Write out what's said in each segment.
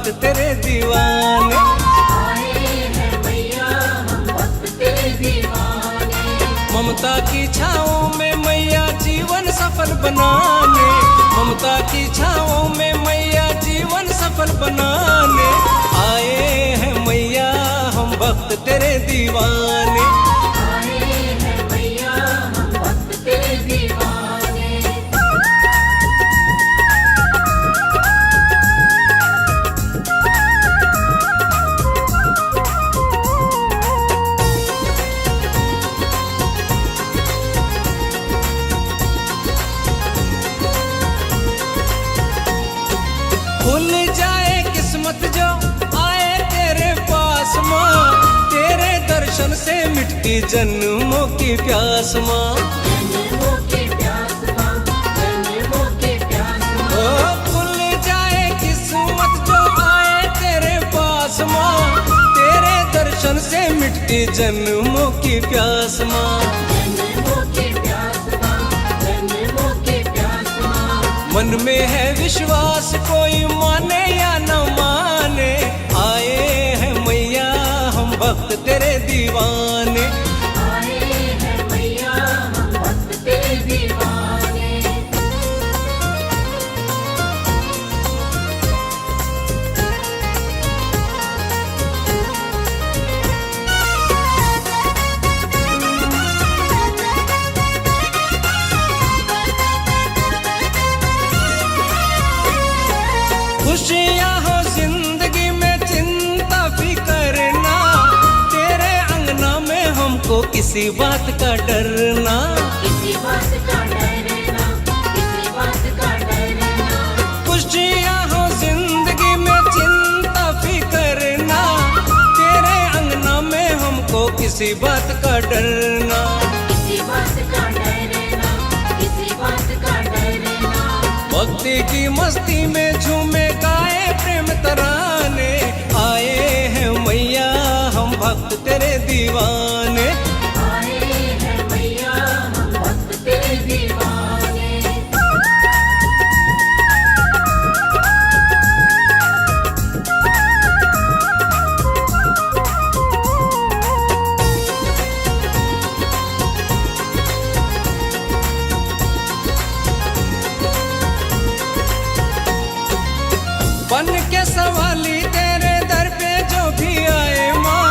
भक्त तेरे दीवाने। आए हैं मैया हम भक्त तेरे दीवाने। ममता की छाँवों में मैया जीवन सफल बनाने, ममता की छाँवों में मैया जीवन सफल बनाने। आए हैं मैया हम भक्त तेरे दीवाने। आए हैं मैया हम भक्त तेरे दीवाने। खुल जाए किस्मत जो आए तेरे पास माँ, तेरे दर्शन से मिटती जन्मों की प्यास माँ। जन्मों की प्यास माँ, जन्मों की प्यास माँ। ओ खुल जाए किस्मत जो आए तेरे पास माँ, तेरे दर्शन से मिटती जन्मों की प्यास माँ। जन्मों की प्यास माँ, जन्मों की प्यास माँ। मन में है विश्वास कोई माने या न माने, आए हैं मैया हम भक्त तेरे दीवाने। आए हैं मैया हम भक्त तेरे दीवाने। खुशियाँ हो जिंदगी में चिंता फिकर ना, तेरे अंगना में हमको किसी बात का डरना। किसी बात का डरना, किसी बात का डरना। खुशियाँ हो जिंदगी में चिंता फिकर ना, तेरे अंगना में हमको किसी बात का डरना। किसी बात का डरना, किसी बात का डरना। भक्ति की मस्ती में झूमे गाए प्रेम तराने, आए हैं मैया हम भक्त तेरे दीवाने। आए हैं मैया हम भक्त तेरे दीवाने। बन के सवाली तेरे दर पे जो भी आए माँ,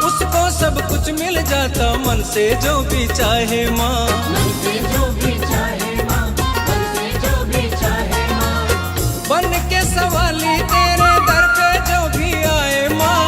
उसको सब कुछ मिल जाता मन से जो भी चाहे माँ। मन से जो भी चाहे माँ, मन से जो भी चाहे माँ। बन के सवाली तेरे दर पे जो भी आए माँ,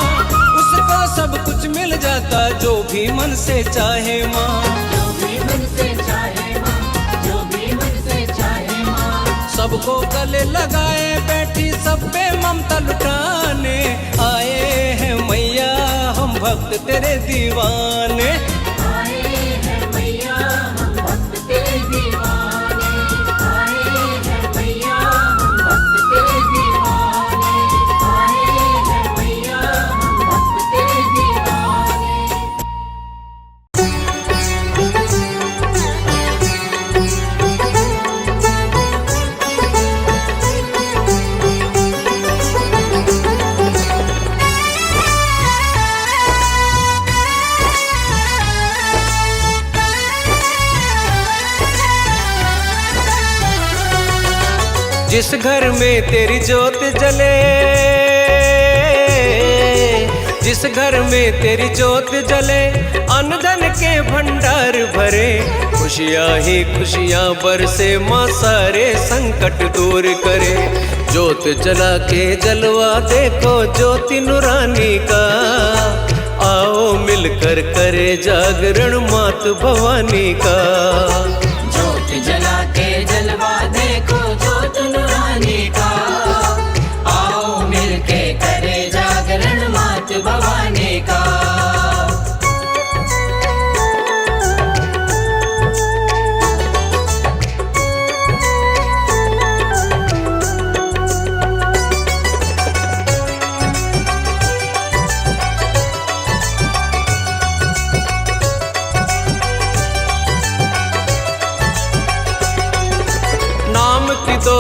उसको सब कुछ मिल जाता जो भी मन से चाहे माँ। जो भी मन से चाहे माँ, जो भी मन से चाहे माँ। सबको गले लगाए बैठी सब पे ममता लुटाने, आए हैं मैया हम भक्त तेरे दीवाने। आए हैं मैया हम भक्त तेरे दीवाने। आए हैं मैया हम भक्त तेरे दीवाने। आए हैं मैया हम भक्त तेरे दीवाने। जिस घर में तेरी जोत जले, जिस घर में तेरी जोत जले, अन्न धन के भंडार भरे, खुशियाँ ही खुशियाँ बरसे माँ सारे संकट दूर करे। जोत जला के जलवा देखो ज्योति नूरानी का, आओ मिलकर करे जागरण मात भवानी का। जोत जला के जलवा देखो जोत नूरानी का, आओ मिलके करे जागरण मात भवानी का।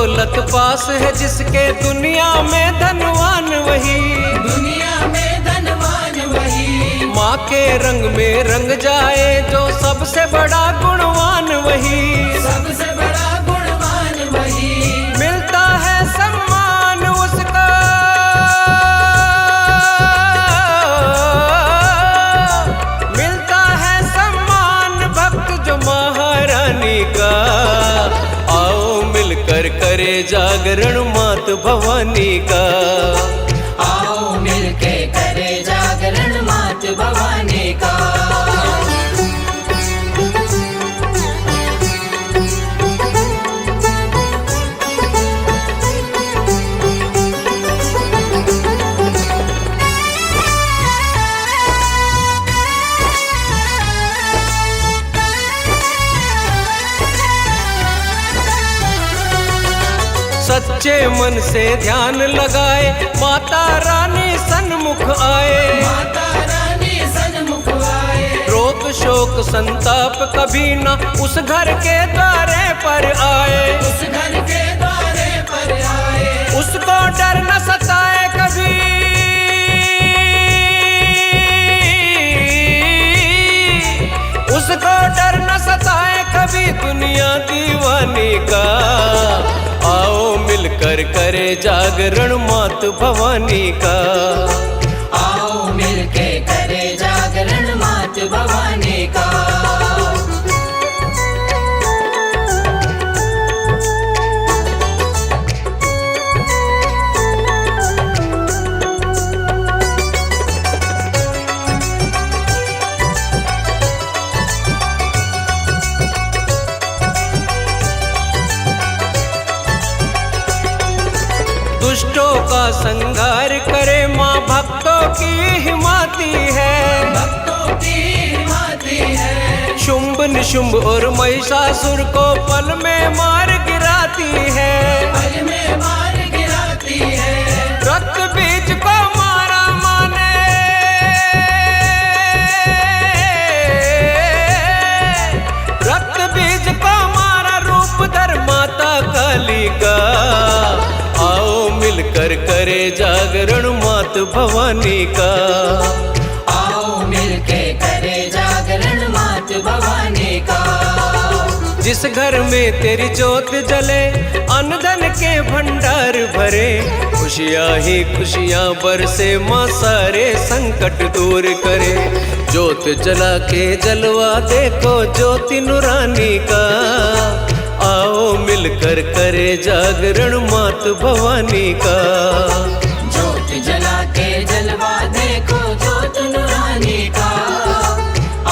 दौलत पास है जिसके, दुनिया में धनवान वही, दुनिया में धनवान वही। माँ के रंग में रंग जाए जो सबसे बड़ा गुणवान वही, सबसे बड़ा गुणवान वही। मिलता है सम्मान उसका, मिलता है सम्मान भक्त जो महारानी का। आओ मिलकर करे जागरण मात भवानी का, आओ मिलके करे जागरण मात भवानी का। सच्चे मन से ध्यान लगाए माता रानी सन्मुख आए, माता रानी सन्मुख आए। रोग शोक संताप कभी न उस घर के द्वारे पर आए, उस घर के द्वारे पर आए। उसको डर न सताए कभी, उसको डर न सताए कभी दुनिया दीवानी का। आओ मिलकर करे जागरण मात भवानी का, आओ मिलके करे जागरण मात भवानी का। दुष्टों का संहार करे माँ भक्तों की हिमाती है, भक्तों की हिमाती है। शुंभ निशुंभ और महिषासुर को पल में मार गिराती है, पल में मार गिराती है। रक्त बीज को मारा माने, रक्त बीज को मारा रूप धर माता काली का। आओ मिलकर करे जागरण मात भवानी का, आओ मिलके करे जागरण मात भवानी का। जिस घर में तेरी जोत जले अन्न धन के भंडार भरे, खुशियाँ ही खुशियाँ बरसे माँ सारे संकट दूर करे। जोत जला के जलवा देखो ज्योति नूरानी का, आओ मिलकर करे जागरण मात भवानी का। जोत जला के जलवा देखो ज्योत नूरानी का,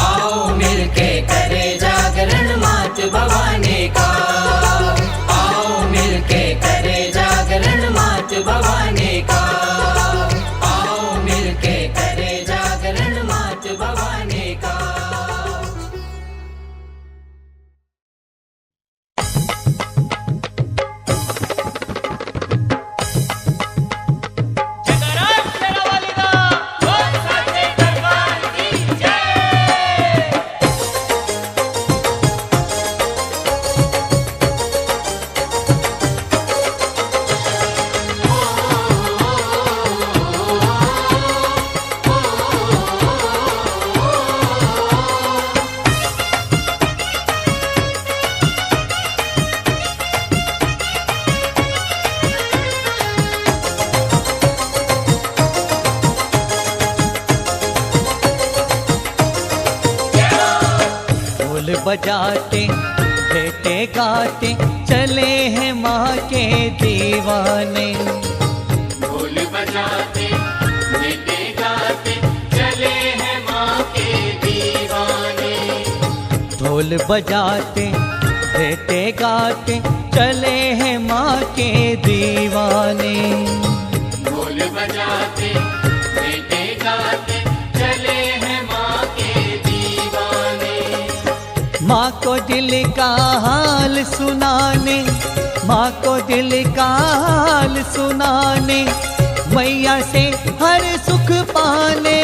आओ मिलके करे जागरण मात भवानी का। आओ मिलके करे जागरण मात भवानी का, आओ मिलके करे जागरण मात भवानी का। बजाते बेटे गाते चले हैं माँ के दीवाने। ढोल बजाते बेटे गाते चले हैं माँ के दीवाने। ढोल बजाते बेटे गाते चले हैं माँ के दीवाने। ढोल बजाते बेटे गाते चले हैं माँ के दीवाने। माँ को दिल का हाल सुनाने, माँ को दिल का हाल सुनाने, मैया से हर सुख पाने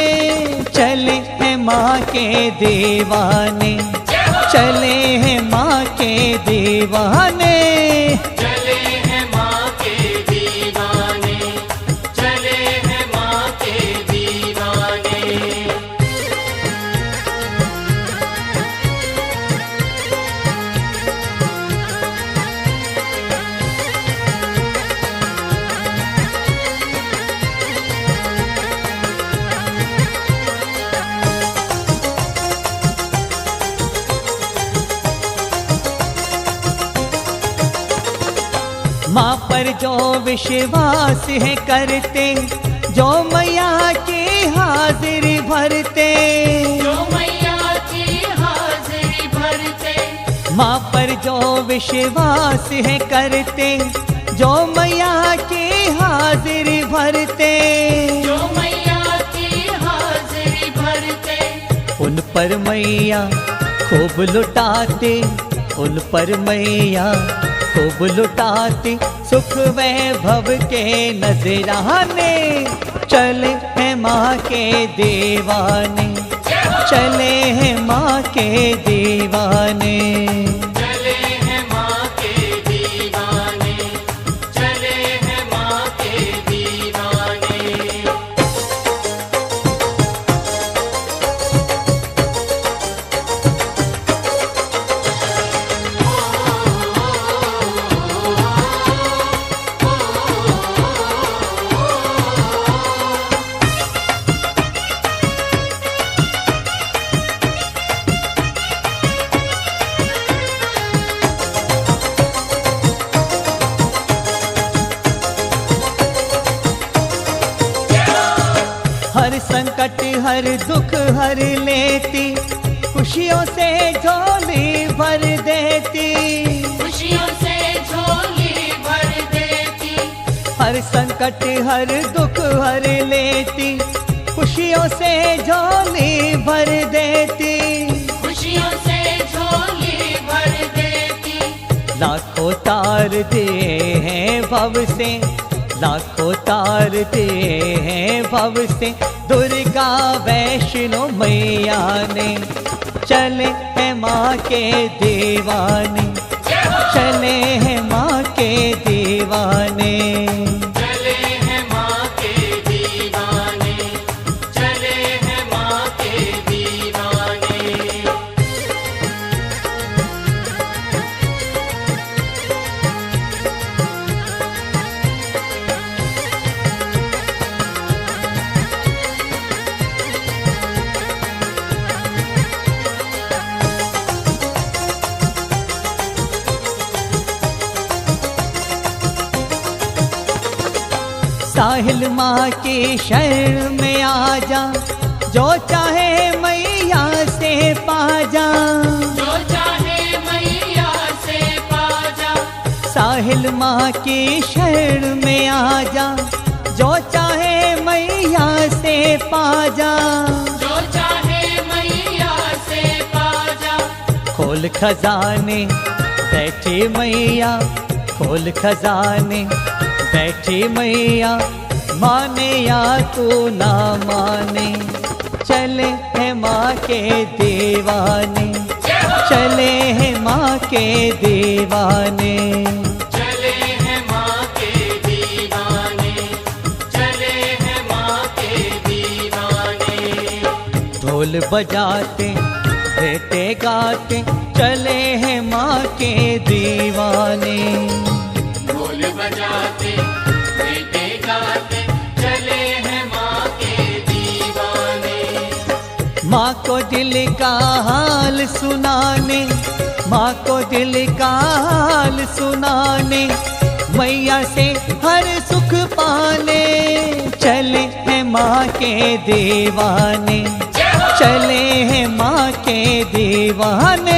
चले हैं माँ के दीवाने। चले हैं माँ के दीवाने। चले हैं माँ पर जो विश्वास है करते, जो मैया की हाजिरी भरते, जो मैया की हाजिरी भरते। माँ पर जो विश्वास है करते, जो मैया की हाजिरी भरते, जो मैया की हाजिरी भरते। उन पर मैया खूब लुटाते, उन पर मैया खूब लुटाते, सुख वैभव के नजराने। चले हैं माँ के दीवाने, चले हैं माँ के दीवाने। चले हैं माँ के दीवाने, चले हैं माँ के दीवाने। हर संकट हर दुख हर लेती, खुशियों से झोली भर देती, खुशियों से झोली भर देती। हर संकट हर दुख हर लेती, खुशियों से झोली भर देती, खुशियों से झोली भर देती। लाखों तार दिए हैं भव से, लाखों तार दिए हैं भव से, दुर्गा वैष्णो मैया ने। चले हैं माँ के दीवाने, चले हैं माँ के दीवाने। चले हैं माँ के दीवाने, चले हैं माँ के दीवाने। साहिल माँ की शरण में आ जा, जो चाहे मैया से पा जा, जो चाहे मैया से पा जा। साहिल माँ की शरण में आ जा, जो चाहे मैया से पा जा। जो चाहे मैया से पा जा। खोल खजाने बैठी मैया, खोल खजाने बैठी मैया, माने या तू ना माने। चले हैं माँ के दीवाने, चले हैं माँ के दीवाने। चले हैं माँ के दीवाने, चले हैं माँ के दीवाने। ढोल बजाते रहते गाते, चले हैं माँ के दीवाने। ढोल बजाते बेटे गाते, चले हैं माँ के दीवाने। माँ को दिल का हाल सुनाने, माँ को दिल का हाल सुनाने, मैया से हर सुख पाने। चले हैं माँ के दीवाने, चले हैं माँ के दीवाने।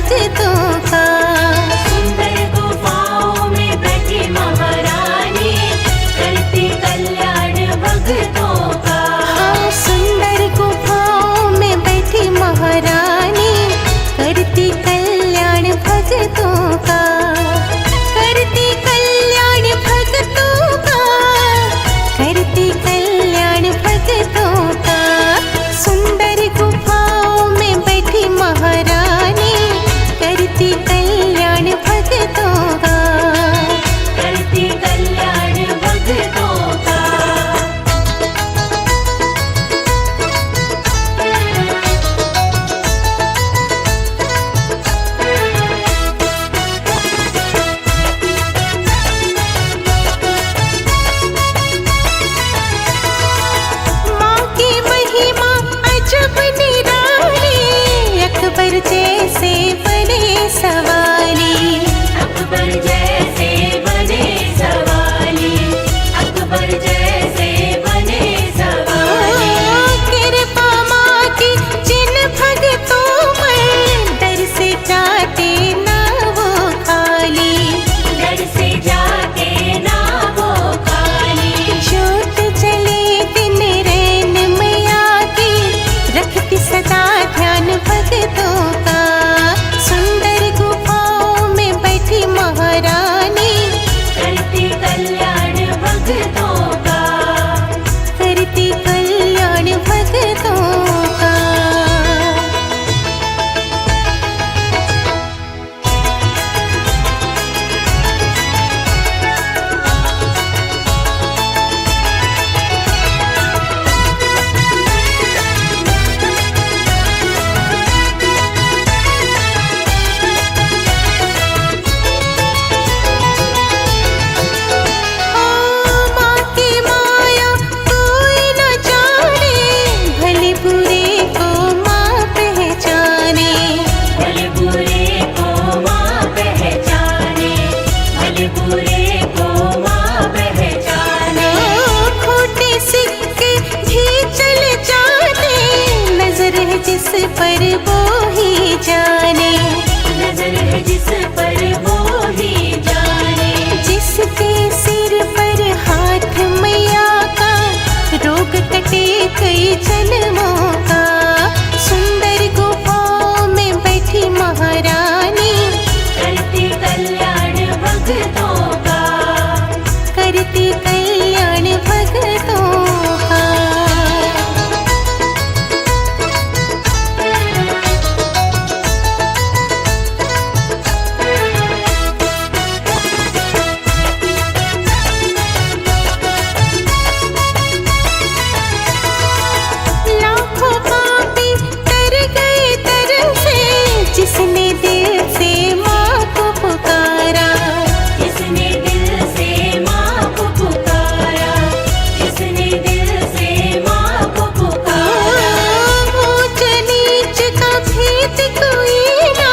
भक्तों का। सुंदर गुफाओं में बैठी महारानी करती कल्याण भक्तों का। हाँ, सुंदर गुफाओं में बैठी महारानी करती कल्याण भक्तों का। करती कल्याण भक्तों का, करती कल्याण भक्तों का। सुंदर गुफाओं में बैठी महारानी करती कल्याण भक्तों का। करती कल्याण भक्तों का। माँ की महिमा अजब निराली, अकबर जैसे बने सवाली। अकबर जैसे बने सवाली, अकबर जैसे बने सवाली। कृपा माँ की जिन भक्तों पर, दर से जाते ना वो खाली। डर से जाते ना वो खाली। ज्योत जले दिन रैन मैया की, रखती सदा ध्यान भक्तों का। सुंदर गुफाओं में बैठी महारानी करती कल्याण भक्तों का। करती कल्याण भक्तों का। माँ की माया कोई न जाने, भले बुरे को माँ पहचाने। भले बुरे को माँ पहचाने, भले बुरे को माँ पहचाने। खोटे सिक्के भी चल जाते, नजर है जिस पर वो ही जाने। नजर है जिस पर वो ही जाने। जिसके सिर पर हाथ मैया का, रोग कटे कई जन्मों का। सुंदर गुफाओं में बैठी महारानी करती कल्याण भक्तों का। करती कल्याण भक्तों का। लाखों पापी तर गए दर से, जिसने दिल से माँ को पुकारा। जिसने दिल से माँ को पुकारा, जिसने दिल से माँ को पुकारा। ऊंच नीच का भेद कोई ना,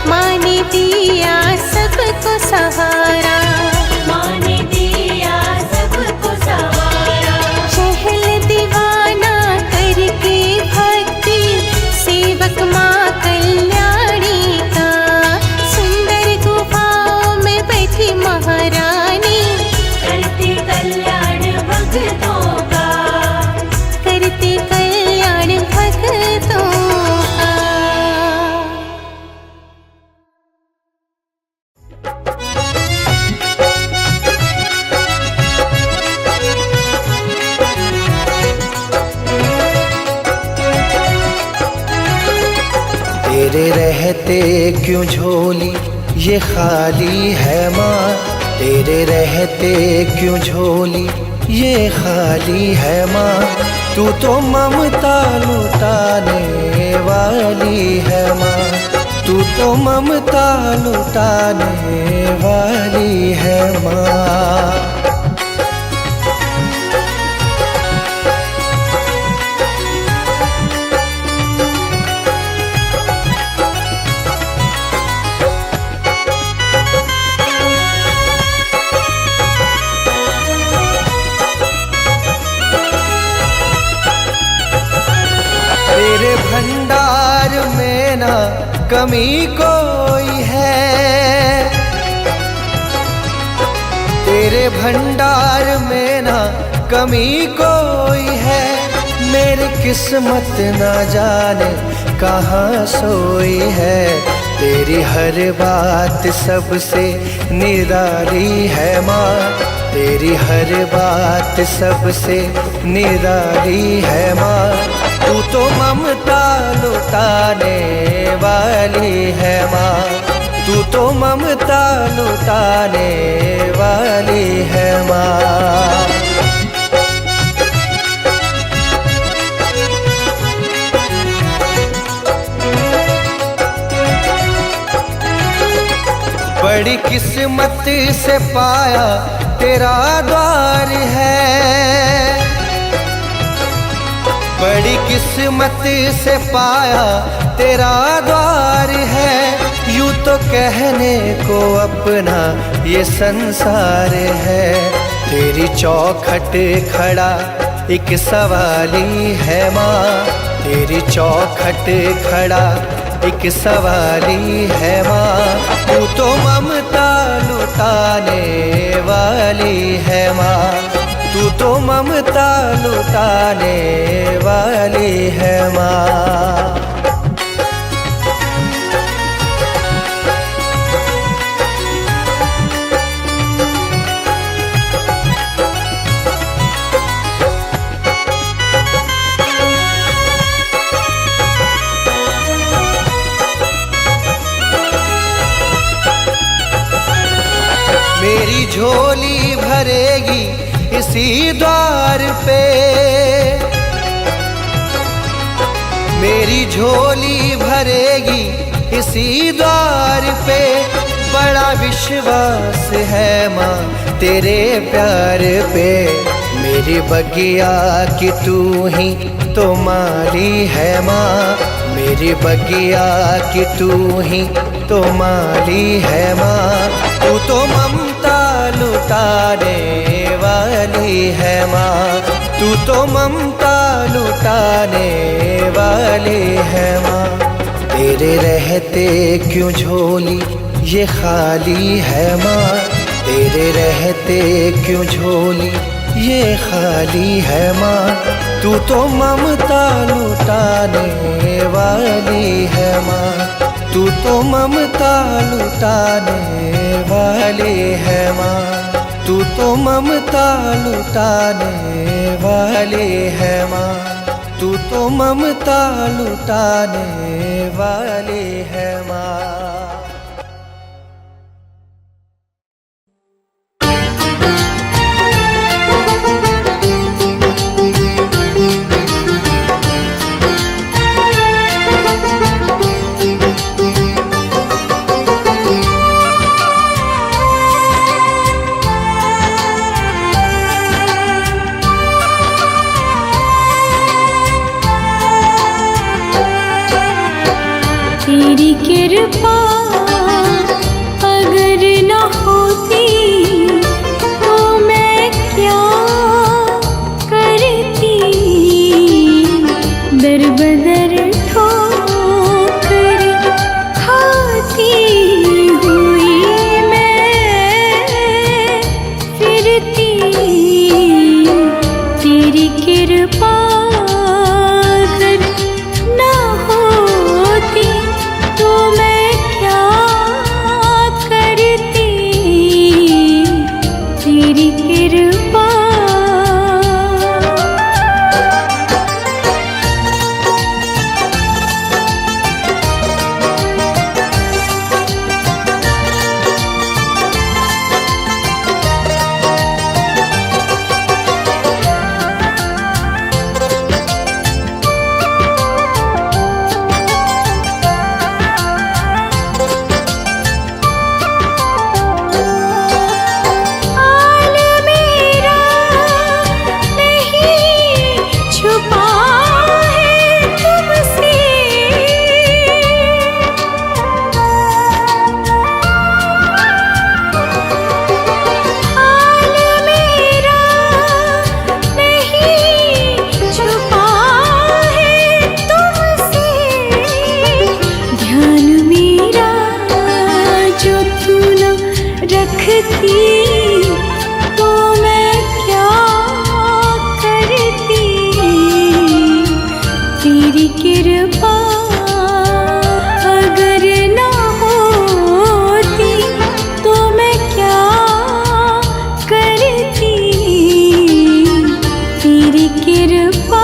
माँ ने दिया सबको सहारा। माँ ने दिया सबको सहारा। चहल दीवाना करके भक्ति, सेवक माँ कल्याणी का। सुंदर गुफाओं में बैठी महारानी करती कल्याण भक्तों का। करती कल्याण भक्तों का। तेरे रहते क्यों झोली ये खाली है माँ, तेरे रहते क्यों झोली ये खाली है माँ। तू तो ममता लुटाने वाली है माँ, तू तो ममता लुटाने वाली है माँ। तेरे भंडार में ना कमी कोई है, तेरे भंडार में ना कमी कोई है। मेरी किस्मत ना जाने कहाँ सोई है, तेरी हर बात सबसे निराली है माँ, तेरी हर बात सबसे निराली है माँ। तू तो ममता लुटाने वाली है माँ, तू तो ममता लुटाने वाली है माँ। बड़ी किस्मत से पाया तेरा द्वार है, बड़ी किस्मत से पाया तेरा द्वार है। यूं तो कहने को अपना ये संसार है, तेरी चौखट खड़ा एक सवाली है माँ, तेरी चौखट खड़ा एक सवाली है माँ। तू तो ममता लुटाने वाली है माँ, तू तो ममता लुटाने वाली है माँ। मेरी झोली भरेगी इसी द्वार पे, मेरी झोली भरेगी इसी द्वार पे। बड़ा विश्वास है माँ तेरे प्यार पे, मेरी बगिया की तू ही तो माली है माँ, मेरी बगिया की तू ही तो माली है माँ। तू तो ममता लुटाने वाली है माँ, तू तो ममता लुटाने वाली है माँ। तेरे रहते क्यों झोली ये खाली है माँ, तेरे रहते क्यों झोली ये खाली है माँ। तू तो ममता लुटाने वाली है माँ, तू तो ममता लुटाने वाली है माँ, तू तो ममता लुटाने वाली है माँ, तू तो ममता लुटाने वाली है माँ। तेरी कृपा अगर न होती तो मैं क्या करती, दर बदर ठोकर खाती हुई मैं फिरती। तेरी कृपा अगर न होती तो मैं क्या करती, तो मैं क्या करती। तेरी कृपा अगर ना होती तो मैं क्या करती। तेरी कृपा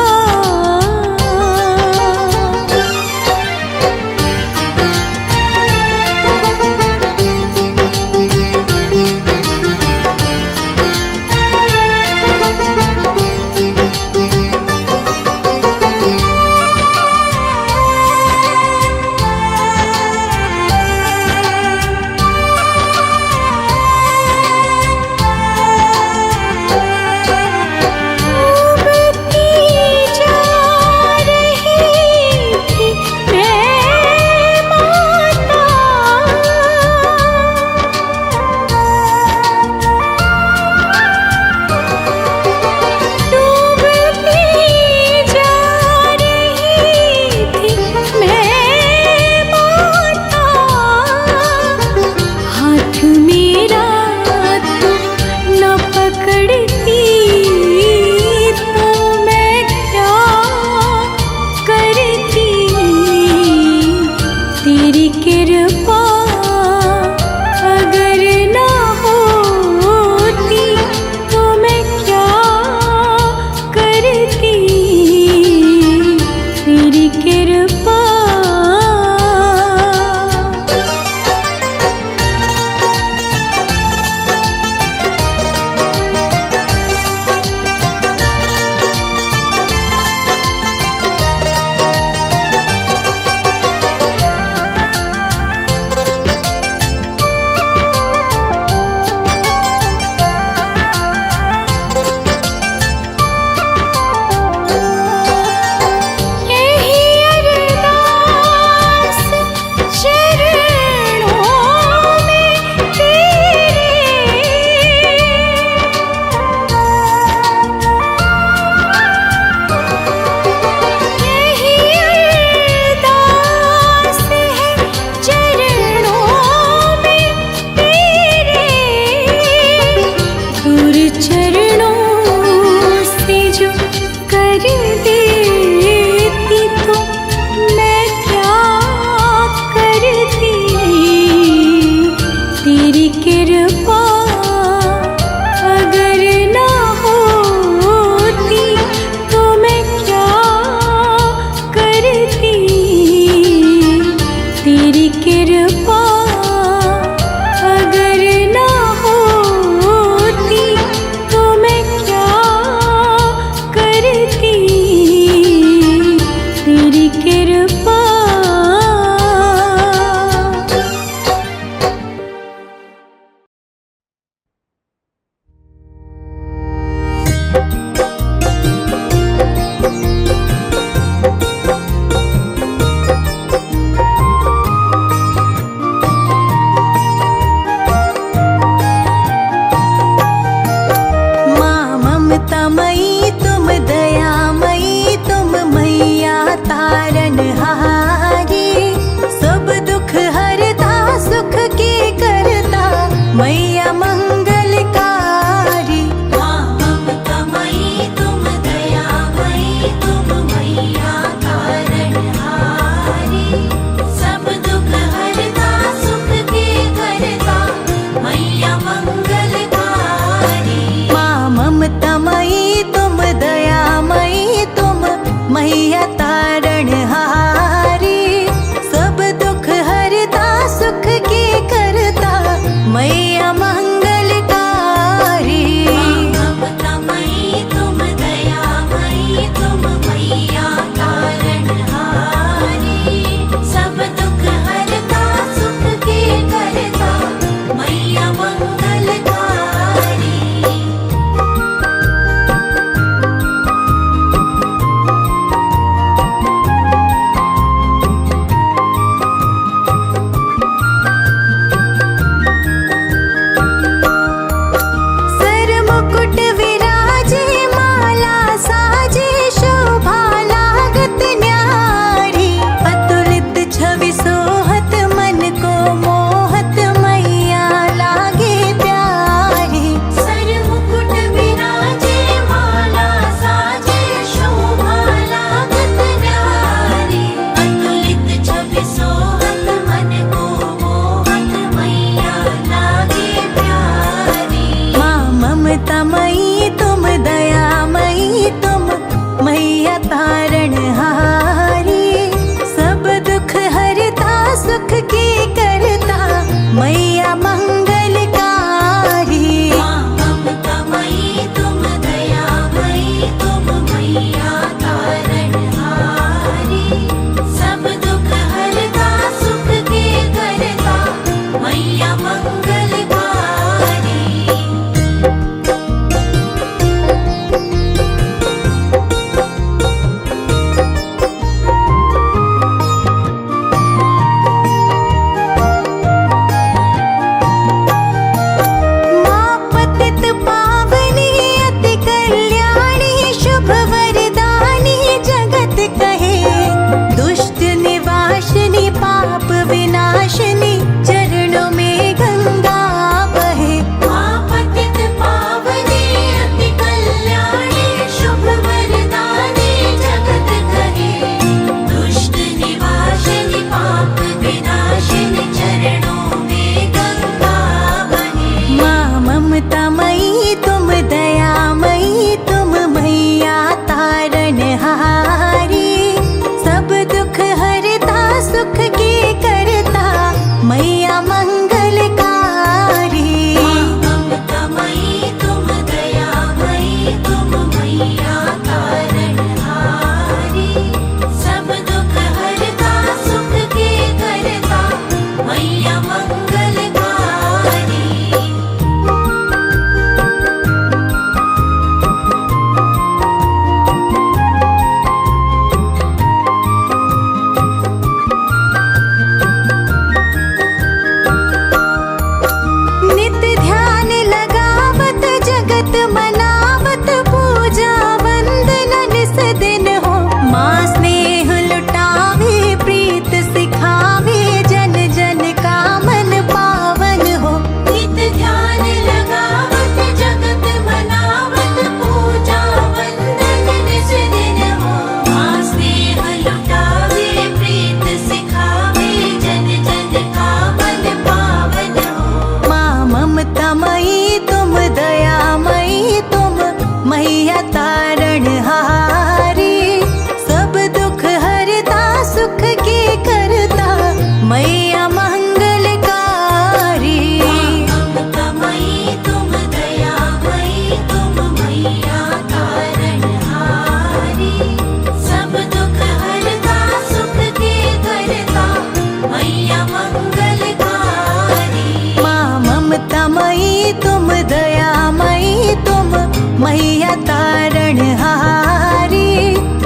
मैया तारणहारी,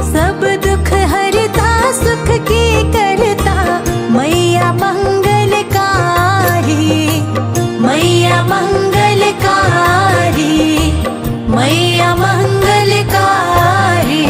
सब दुख हरता सुख की करता, मैया मंगलकारी, मैया मंगलकारी, मैया मंगलकारी।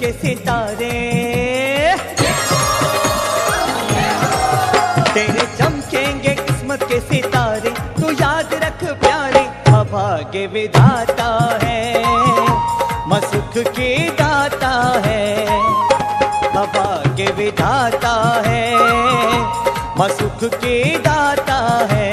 के सितारे तेरे चमकेंगे किस्मत के सितारे, तू याद रख प्यारे अभागे विधाता है, माँ सुख की दाता है, अभागे विधाता है, माँ सुख की दाता है।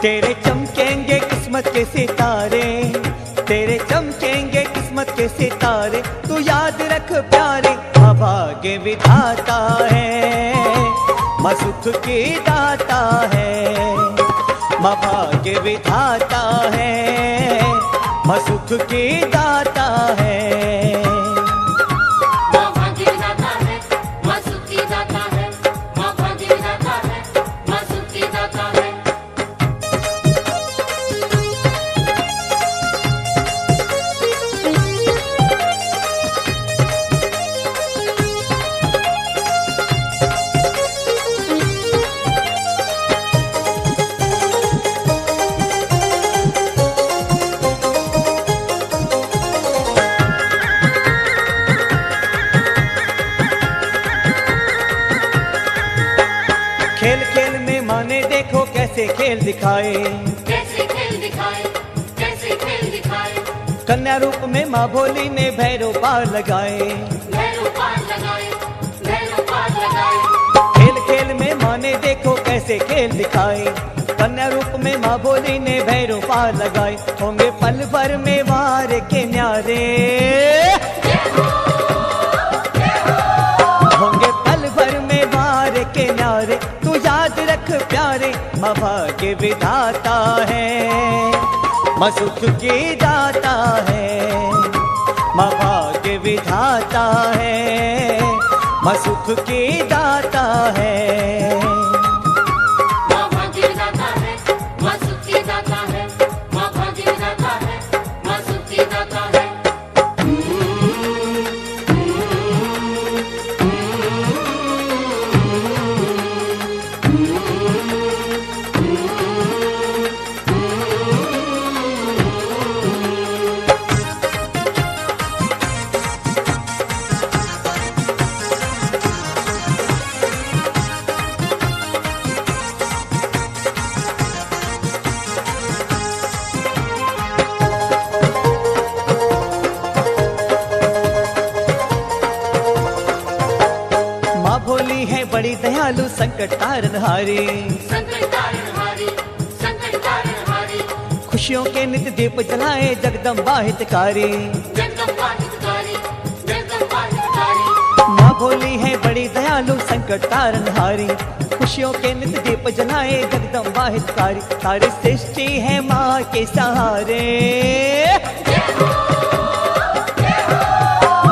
तेरे चमकेंगे किस्मत के सितारे, तेरे चमकेंगे किस्मत के सितारे, तू याद रख प्यारे अभागे विधाता है, माँ सुख की दाता है, माँ भाग्य विधाता है, माँ सुख की दाता है। खेल खेल में माने देखो कैसे खेल दिखाए, कैसे खेल दिखाए, कैसे खेल दिखाए। कन्या रूप में माँ भोली ने भैरव पार लगाए, भैरव पार लगाए, भैरव पार लगाए। खेल खेल में माने देखो कैसे खेल दिखाए, कन्या रूप में माँ भोली ने भैरव पार लगाए, होंगे पल भर में वार के न्यारे, होंगे पल भर में वार के न्यारे, तू याद रख प्यारे माँ भाग्य विधाता है, माँ सुख की दाता है, माँ भाग्य विधाता है, माँ सुख की दाता है। माँ भाग्य दाता है, माँ सुख की दाता है, माँ भाग्य दाता है, माँ सुख की दाता है। भोली है बड़ी दयालु संकट तारनहारी, संकट तारनहारी, संकट तारनहारी। खुशियों के नित्य दीप जलाए जगदम्बा हितकारी, जगदम्बा हितकारी, जगदम्बा हितकारी। माँ भोली है बड़ी दयालु संकट तारनहारी, खुशियों के नित्य दीप जलाए जगदम्बा हितकारी, सारी सृष्टि है माँ के सहारे,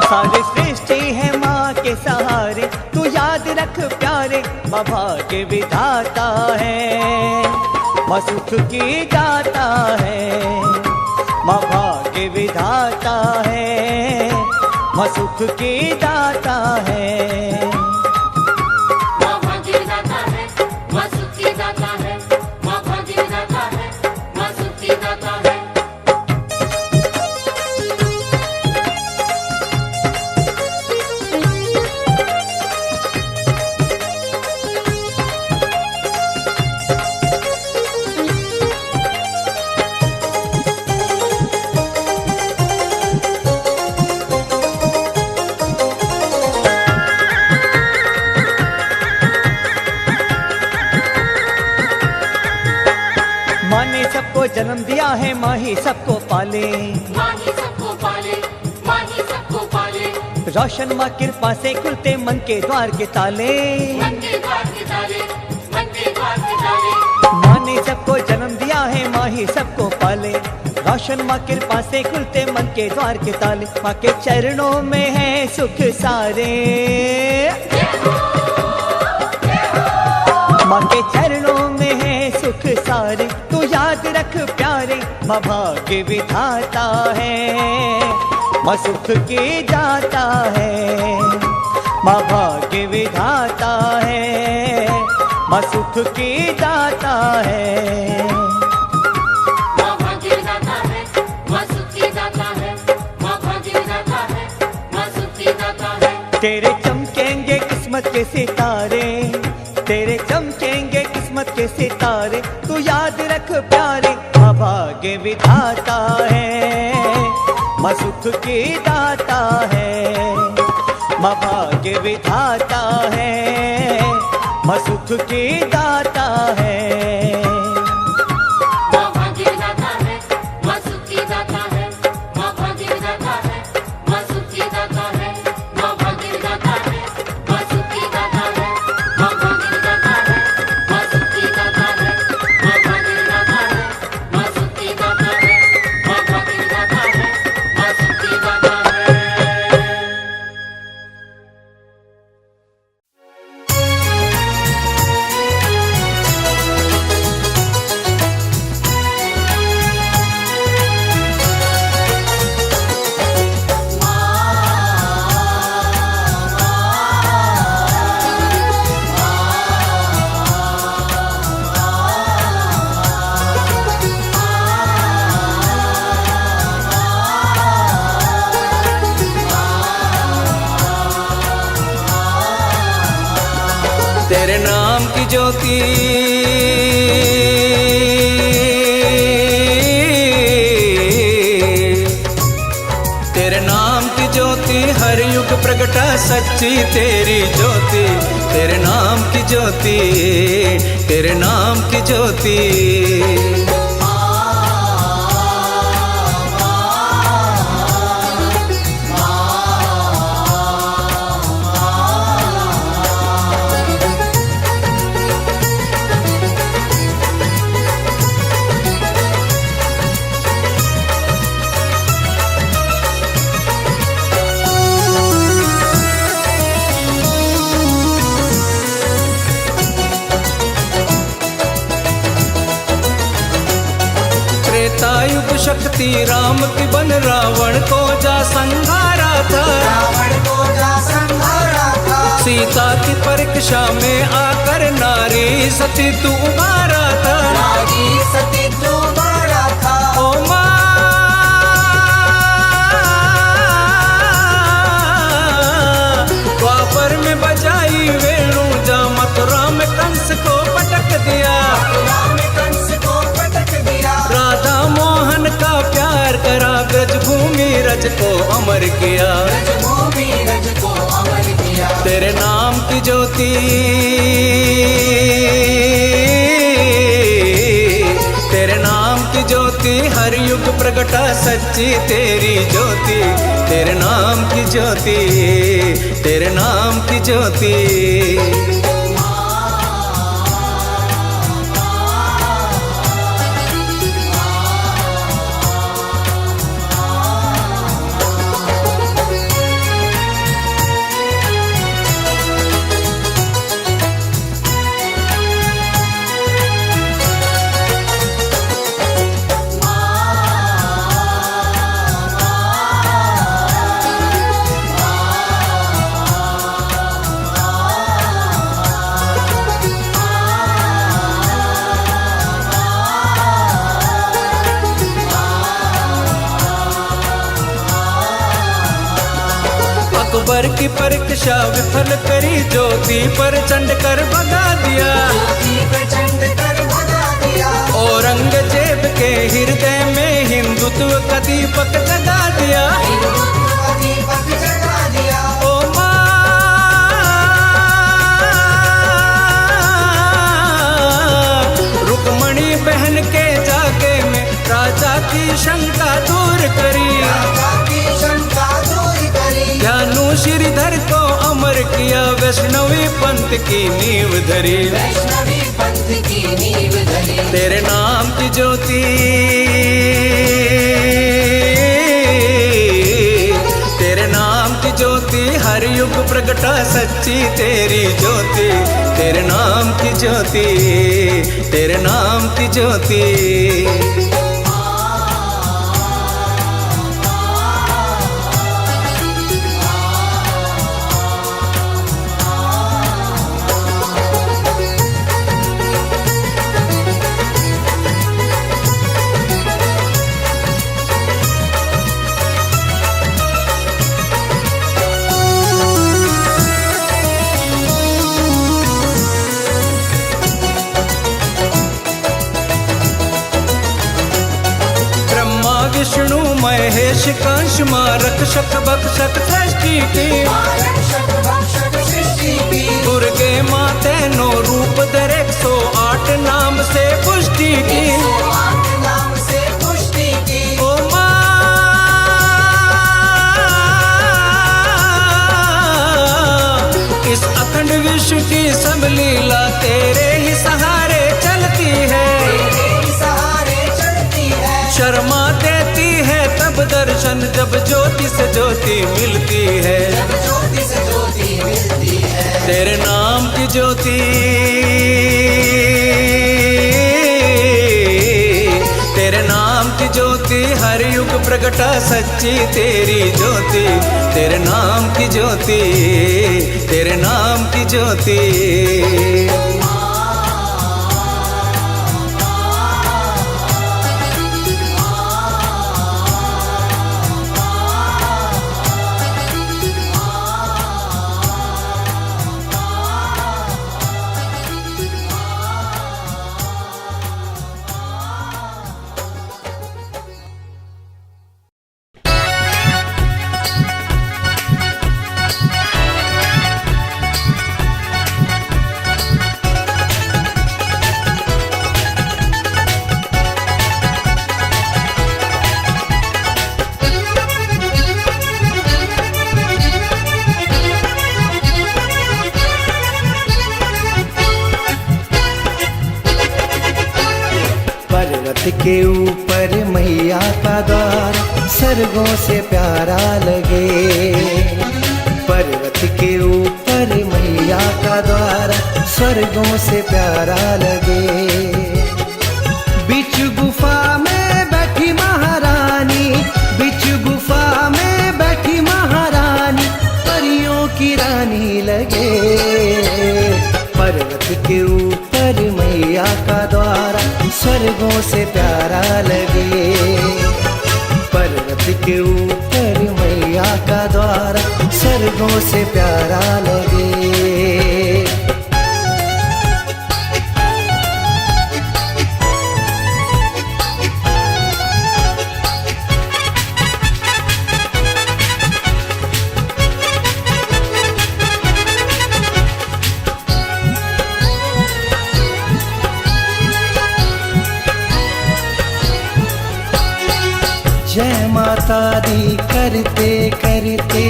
सारी सृष्टि है माँ के सहारे, तू याद रख प्यारे माँ भाग्य विधाता है, माँ सुख की दाता है, माँ भाग्य विधाता है, माँ सुख की दाता है। माँ भाग्य जन्म दिया है माही सबको पाले, माही सबको पाले, माही सबको पाले। रोशन माँ कृपा से खुलते मन के द्वार के ताले, मन के द्वार के ताले, मन के द्वार के ताले। माँ ने सबको जन्म दिया है माही सबको पाले, रोशन माँ कृपा से खुलते मन के द्वार के ताले। माँ के चरणों में है सुख सारे, माँ के चरणों में है सुख सारे। तू याद रख प्यारे, माँ भाग्य विधाता है, माँ सुख की दाता है, माँ भाग्य विधाता है, माँ सुख की दाता है। माँ भाग्य दाता है, माँ सुख की दाता है, माँ भाग्य दाता है, माँ सुख की दाता है। तेरे चमकेंगे किस्मत के सितारे, तेरे चमकेंगे किस्मत के सितारे। तू याद रख प्यारे, माँ भाग्य विधाता है, माँ सुख की दाता है, माँ भाग्य विधाता है, माँ सुख की दाता है। माँ भाग्य दाता है, माँ सुख की दाता है, माँ भाग्य दाता है, माँ सुख की दाता है, माँ भाग्य दाता है, माँ सुख की दाता है, माँ भाग्य दाता है, माँ सुख की दाता है, माँ भाग्य दाता है, माँ सुख की दाता है, माँ भाग्य दाता है, माँ सुख की दाता है। तेरे नाम की ज्योति तेरे नाम की ज्योति हर युग प्रगटा सच्ची तेरी ज्योति। तेरे नाम की ज्योति, तेरे नाम की ज्योति। त्रेतायुग शक्ति राम की बन रावण को जा संहारा था, रावण को जा संहारा था। सीता की परीक्षा में आकर नारी सती तू उबारा था, नारी सती तू उबारा था। ओ माँ द्वापर में बजाई वेणु जा मथुरा में कंस को पटक दिया, राम कंस को पटक दिया। राधा मोहन का प्यार करा ब्रजभूमि रज को अमर किया, ब्रजभूमि रज को अमर किया। तेरे नाम की ज्योति तेरे नाम की ज्योति हर युग प्रगटा सच्ची तेरी ज्योति। तेरे नाम की ज्योति, तेरे नाम की ज्योति। अकबर की परीक्षा विफल करी ज्योति पर चंड कर भगा दिया, प्रचंड कर भगा दिया। औरंगजेब के हृदय में हिंदुत्व का दीपक जगा दिया। दीपक जगा दिया। ओ माँ रुक्मणी बहन के जागे में वैष्णवी पंथ की नींव धरी, वैष्णवी पंथ की नींव धरी। तेरे नाम की ज्योति, तेरे नाम की ज्योति हर युग प्रगटा सच्ची तेरी ज्योति, तेरे नाम की ज्योति, तेरे नाम की ज्योति। विष्णु महेश कंस रक्षक भक्षक सृष्टि की, रक्षक भक्षक सृष्टि की। दुर्गे माते नो रूप धरे 108 नाम से पुष्टि की, 108 नाम से पुष्टि की। ओ माँ इस अखंड विश्व की सब लीला तेरे ही सहारे चलती है, तेरे ही सहारे चलती है। शर्मा देती है तब दर्शन जब ज्योति से ज्योति मिलती है, जब ज्योति से ज्योति मिलती है। तेरे नाम की ज्योति, तेरे नाम की ज्योति हर युग प्रगटा सच्ची तेरी ज्योति, तेरे नाम की ज्योति, तेरे नाम की ज्योति। पर्वत के ऊपर मैया का द्वार स्वर्गों से प्यारा लगे, पर्वत के ऊपर मैया का द्वार स्वर्गों से प्यारा लगे। बीच गुफा में बैठी महारानी, बीच गुफा में बैठी महारानी परियों की रानी लगे। पर्वत के ऊपर मैया का द्वार स्वर्गों से प्यारा लगे, पर्वत के ऊपर मैया का द्वार स्वर्गों से प्यारा लगे। जय माता दी करते करते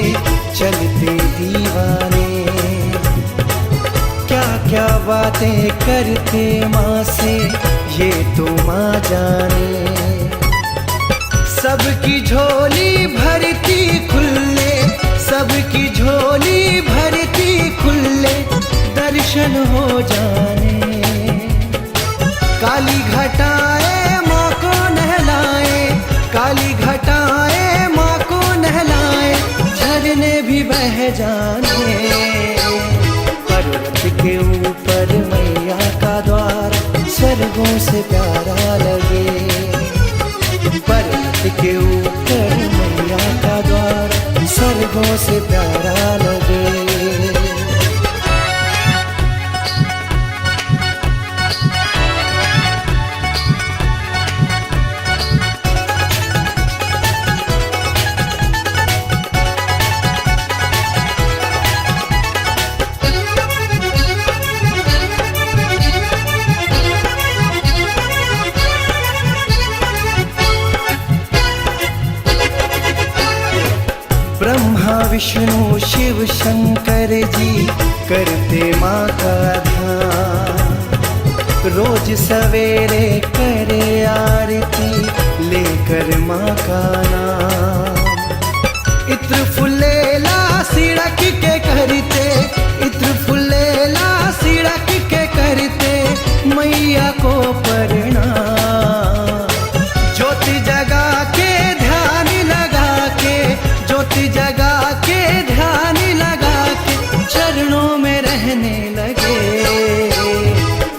चलते दीवाने, क्या क्या बातें करते माँ से ये तो माँ जाने। सबकी झोली भरती खुले, सबकी झोली भरती खुले दर्शन हो जाने। काली घटाए माँ को नहलाए, काली घटाए माँ को नहलाए झरने भी बह जाने। पर्वत के ऊपर मैया का द्वार स्वर्गों से प्यारा लगे, पर्वत के ऊपर मैया का द्वार स्वर्गों से प्यारा लगे। ब्रह्मा ब्रह्मा विष्णु शिव शंकर जी करते माँ का ध्यान, रोज सवेरे करे आरती लेकर माँ का नाम। इत्र फुलेला सिड़क के करते, इत्र फुलेला सिड़क के करते मैया को प्रणाम। ज्योति जगा के ध्यान लगा के, ज्योति जगा के ध्यान लगा के चरणों में रहने लगे।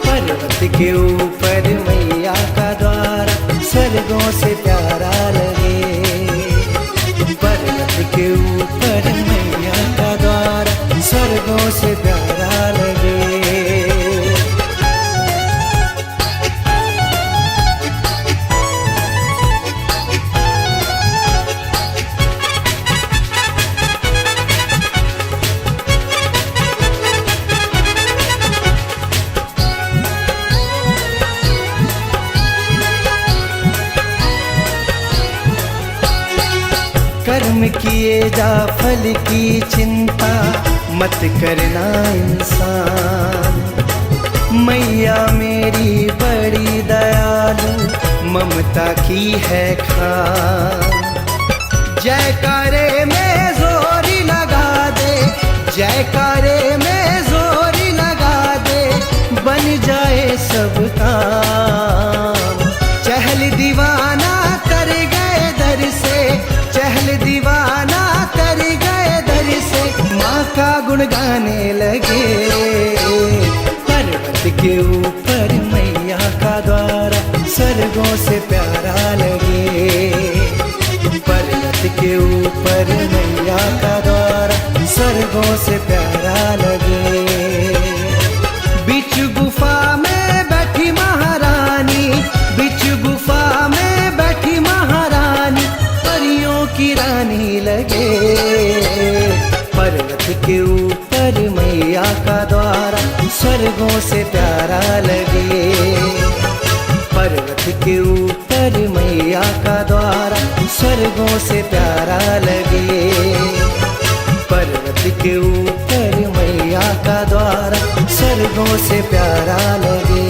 पर्वत के ऊपर मैया का द्वार स्वर्गों से प्यारा लगे। पर्वत के ऊपर मैया का द्वार स्वर्गों से प्यारा लगे। कर्म किए जा फल की चिंता मत करना इंसान। मैया मेरी बड़ी दयालु ममता की है खान। जयकारे में जोरी लगा दे, जयकारे में जोरी लगा दे बन जाए सब काम। चहल दीवाना कर गए दर से, चहल दीवाना कर गए दर से माँ का गुण गाने लगे। पर्वत के ऊपर मैया का द्वार स्वर्गों से प्यारा लगे। पर्वत के ऊपर मैया का द्वार स्वर्गों से प्यारा लगे। बीच गुफा में बैठी महारानी, बीच गुफा में बैठी महारानी परियों की रानी लगे। पर्वत के ऊपर मैया का द्वार स्वर्गों से प्यारा लगे। पर्वत के ऊपर मैया का द्वार स्वर्गों से प्यारा लगे। पर्वत के ऊपर मैया का द्वार स्वर्गों से प्यारा लगे।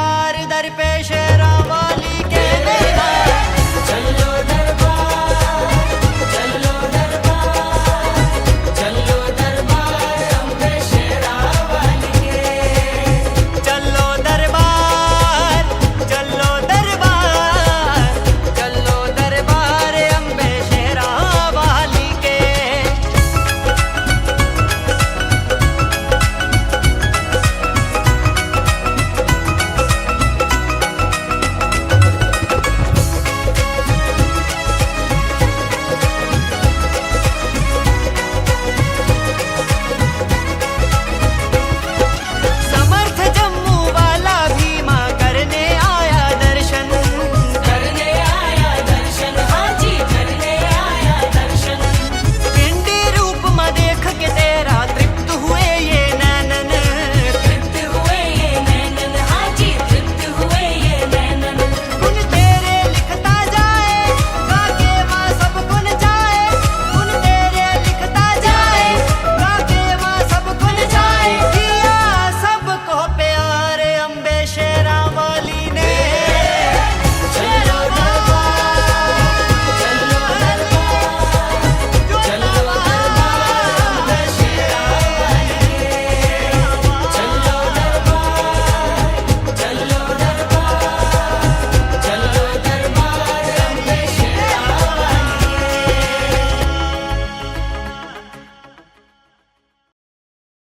जयकार दर पे शेरा वाली